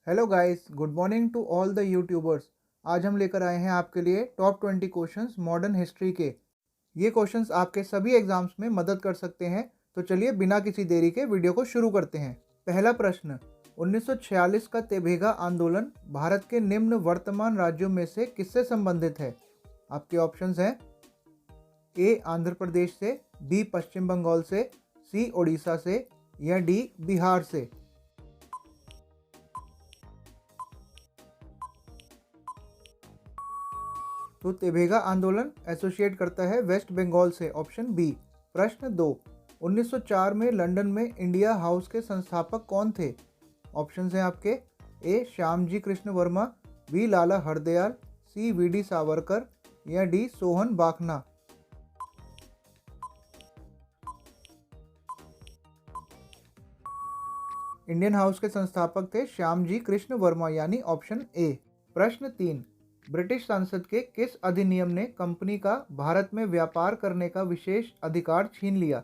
Hello guys, good morning to all the YouTubers. आज हम लेकर आए हैं आपके लिए टॉप 20 क्वेश्चंस मॉडर्न हिस्ट्री के। ये क्वेश्चंस आपके सभी एग्जाम्स में मदद कर सकते हैं। तो चलिए बिना किसी देरी के वीडियो को शुरू करते हैं। पहला प्रश्न, 1946 का तेभेगा आंदोलन भारत के निम्न वर्तमान राज्यों में से किससे संबंधित है? आपके ऑप्शंस हैं ए आंध्र प्रदेश से, बी पश्चिम बंगाल से, सी ओडिशा से या डी बिहार से। तो तेभेगा आंदोलन एसोसिएट करता है वेस्ट बंगाल से, ऑप्शन बी। प्रश्न 2, 1904 में लंदन में इंडिया हाउस के संस्थापक कौन थे? ऑप्शंस हैं आपके ए श्यामजी कृष्ण वर्मा, बी लाला हरदयाल, सी वी.डी. सावरकर या डी सोहन बाखना। इंडियन हाउस के संस्थापक थे श्यामजी कृष्ण वर्मा, यानी ऑप्शन ए। प्रश्न 3, ब्रिटिश संसद के किस अधिनियम ने कंपनी का भारत में व्यापार करने का विशेष अधिकार छीन लिया?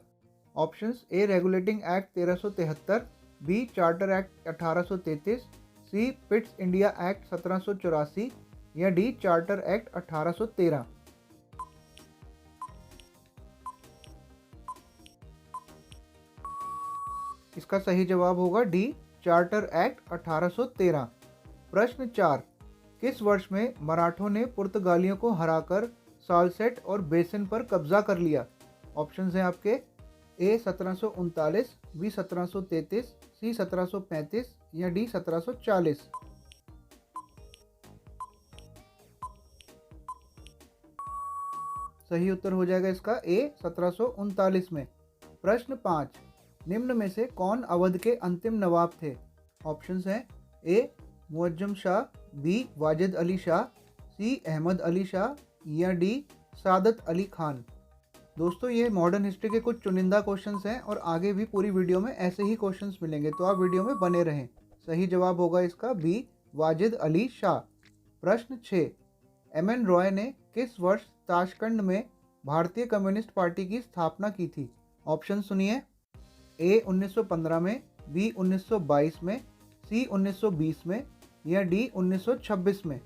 Options A regulating act 1373, B charter act 1833, C Pitt's India act 1784 या डी चार्टर एक्ट 1813। इसका सही जवाब होगा डी चार्टर एक्ट 1813। प्रश्न 4, किस वर्ष में मराठों ने पुर्तगालियों को हराकर सालसेट और बेसिन पर कब्जा कर लिया? ऑप्शंस हैं आपके ए 1739, बी 1733, सी 1735 या डी 1740। सही उत्तर हो जाएगा इसका ए 1739 में। प्रश्न 5, निम्न में से कौन अवध के अंतिम नवाब थे? ऑप्शंस हैं ए मुअज्जम शाह, बी वाजिद अली शाह, सी अहमद अली शाह या डी सादत अली खान। दोस्तों, ये मॉडर्न हिस्ट्री के कुछ चुनिंदा क्वेश्चंस हैं और आगे भी पूरी वीडियो में ऐसे ही क्वेश्चंस मिलेंगे, तो आप वीडियो में बने रहें। सही जवाब होगा इसका बी वाजिद अली शाह। प्रश्न 6, एम.एन. रॉय ने किस वर्ष ताशकंद में भारतीय कम्युनिस्ट पार्टी की स्थापना की थी? ऑप्शन सुनिए, ए 1915 में, बी 1922 में, सी 1920 में या डी 1926 में।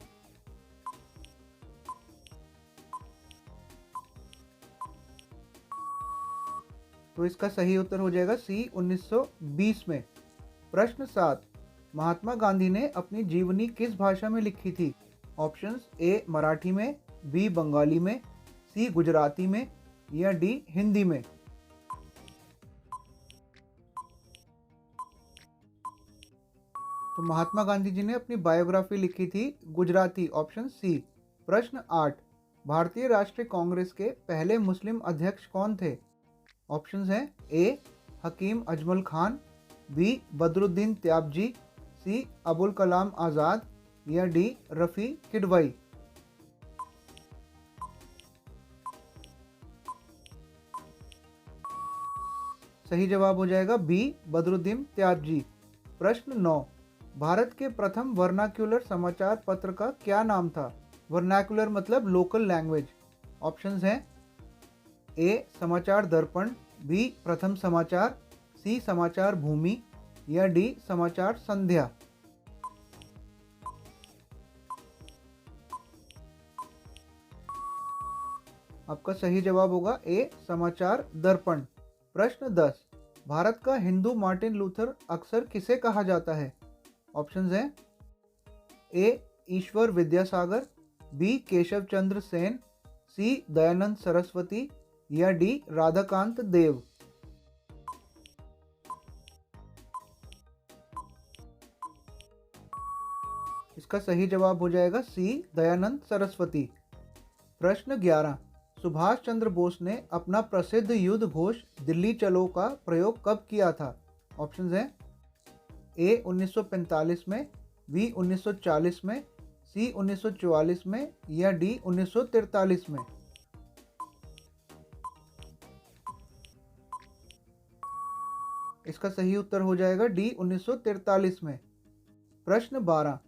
तो इसका सही उत्तर हो जाएगा सी 1920 में। प्रश्न 7, महात्मा गांधी ने अपनी जीवनी किस भाषा में लिखी थी? ऑप्शंस ए मराठी में, बी बंगाली में, सी गुजराती में या डी हिंदी में। तो महात्मा गांधी जी ने अपनी बायोग्राफी लिखी थी गुजराती, ऑप्शन सी। प्रश्न 8, भारतीय राष्ट्रीय कांग्रेस के पहले मुस्लिम अध्यक्ष कौन थे? ऑप्शंस हैं ए हकीम अजमल खान, बी बदरुद्दीन त्याबजी, सी अबुल कलाम आज़ाद या डी रफ़ी किडवाई। सही जवाब हो जाएगा बी बदरुद्दीन त्याबजी। प्रश्न 9, भारत के प्रथम वर्नाक्युलर समाचार पत्र का क्या नाम था? वर्नाक्युलर मतलब लोकल लैंग्वेज। ऑप्शंस हैं ए समाचार दर्पण, बी प्रथम समाचार, सी समाचार भूमि या डी समाचार संध्या। आपका सही जवाब होगा ए समाचार दर्पण। प्रश्न 10, भारत का हिंदू मार्टिन लूथर अक्सर किसे कहा जाता है? ऑप्शंस हैं ए ईश्वर विद्यासागर, बी केशव चंद्र सेन, सी दयानंद सरस्वती या डी राधाकांत देव। इसका सही जवाब हो जाएगा सी दयानंद सरस्वती। प्रश्न 11, सुभाष चंद्र बोस ने अपना प्रसिद्ध युद्ध घोष दिल्ली चलो का प्रयोग कब किया था? ऑप्शंस हैं ए 1945 में, बी 1940 में, सी 1944 में या डी 1943 में। इसका सही उत्तर हो जाएगा डी 1943 में। प्रश्न 12,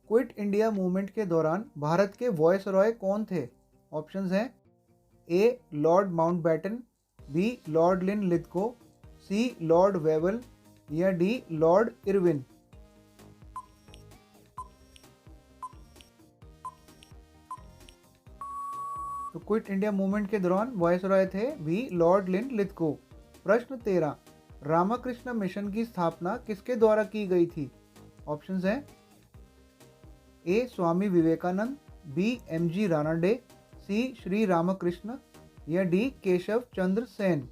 क्विट इंडिया मूवमेंट के दौरान भारत के वॉयस रॉय कौन थे? ऑप्शंस हैं ए लॉर्ड माउंटबैटन, बी लॉर्ड लिन लिथगो, सी लॉर्ड वेवल या डी लॉर्ड इरविन। तो क्विट इंडिया मूवमेंट के दौरान वायसरॉय थे बी लॉर्ड लिन लिथगो। प्रश्न 13, रामकृष्ण मिशन की स्थापना किसके द्वारा की गई थी? ऑप्शंस हैं ए स्वामी विवेकानंद, बी एमजी रानाडे, सी श्री रामकृष्ण या डी केशव चंद्र सेन।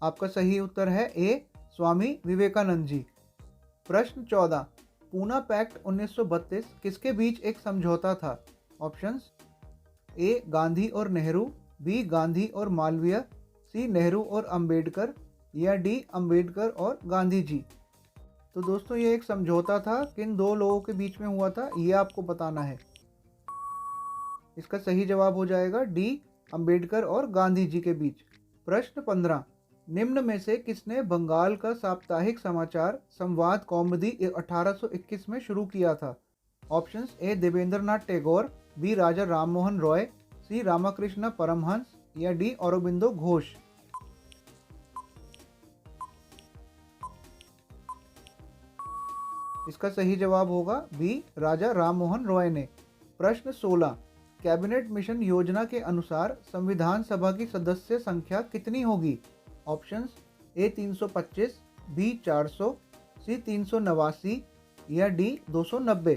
आपका सही उत्तर है ए स्वामी विवेकानंद जी। प्रश्न 14, पूना पैक्ट 1932 किसके बीच एक समझौता था? ऑप्शंस ए गांधी और नेहरू, बी गांधी और मालवीय, सी नेहरू और अंबेडकर या डी अंबेडकर और गांधी जी। तो दोस्तों ये एक समझौता था, किन दो लोगों के बीच में हुआ था ये आपको बताना है। इसका सही जवाब हो जाएगा डी अंबेडकर और गांधी जी के बीच। प्रश्न 15, निम्न में से किसने बंगाल का साप्ताहिक समाचार संवाद कौमुदी 1821 में शुरू किया था? Options A Devendra Nath Tagore, B Raja Rammohan Roy, C Ramakrishna Paramhans या डी अरबिंदो घोष। इसका सही जवाब होगा बी राजा राममोहन रॉय ने। प्रश्न 16, कैबिनेट मिशन योजना के अनुसार संविधान सभा की सदस्य संख्या कितनी होगी? ऑप्शंस ए 325, बी 400, सी 389 या डी 290।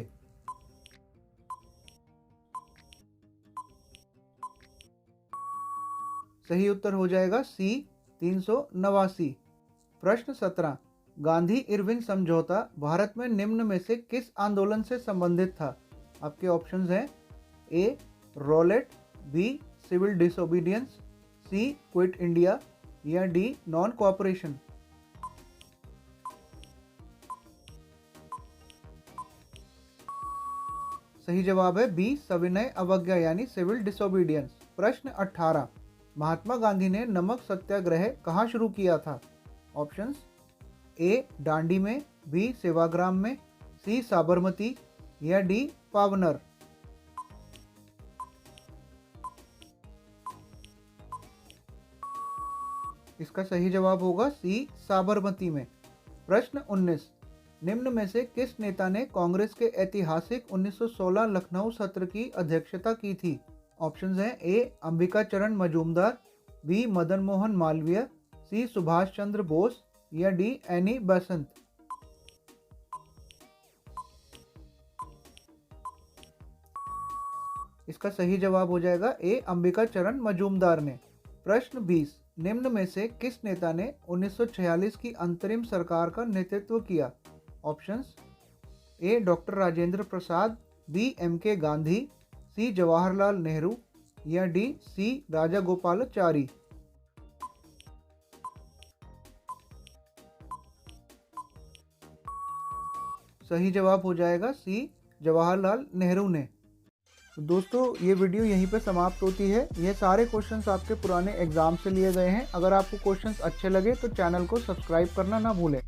सही उत्तर हो जाएगा सी 389। प्रश्न 17, गांधी इरविन समझौता भारत में निम्न में से किस आंदोलन से संबंधित था? आपके ऑप्शंस हैं ए रॉलेट, बी सिविल डिसोबीडियंस, सी क्विट इंडिया या डी नॉन कोऑपरेशन। सही जवाब है बी सविनय अवज्ञा यानी सिविल डिसोबीडियंस। प्रश्न 18, महात्मा गांधी ने नमक सत्याग्रह कहाँ शुरू किया था? ऑप्शंस ए डांडी में, बी सेवाग्राम में, सी साबरमती या डी पावनर। इसका सही जवाब होगा सी साबरमती में। प्रश्न 19, निम्न में से किस नेता ने कांग्रेस के ऐतिहासिक 1916 लखनऊ सत्र की अध्यक्षता की थी? ऑप्शंस हैं ए अंबिका चरण मजूमदार, बी मदन मोहन मालवीय, सी सुभाष चंद्र बोस या डी एनी बेसेंट। इसका सही जवाब हो जाएगा ए अंबिका चरण मजूमदार ने। प्रश्न 20, निम्न में से किस नेता ने 1946 की अंतरिम सरकार का नेतृत्व किया? Options A doctor Rajendra Prasad, B M K Gandhi, सी जवाहरलाल नेहरू या डी सी राजागोपालाचारी। सही जवाब हो जाएगा सी जवाहरलाल नेहरू ने। तो दोस्तों ये वीडियो यहीं पे समाप्त होती है। ये सारे क्वेश्चंस आपके पुराने एग्जाम से लिए गए हैं। अगर आपको क्वेश्चंस अच्छे लगे तो चैनल को सब्सक्राइब करना ना भूलें।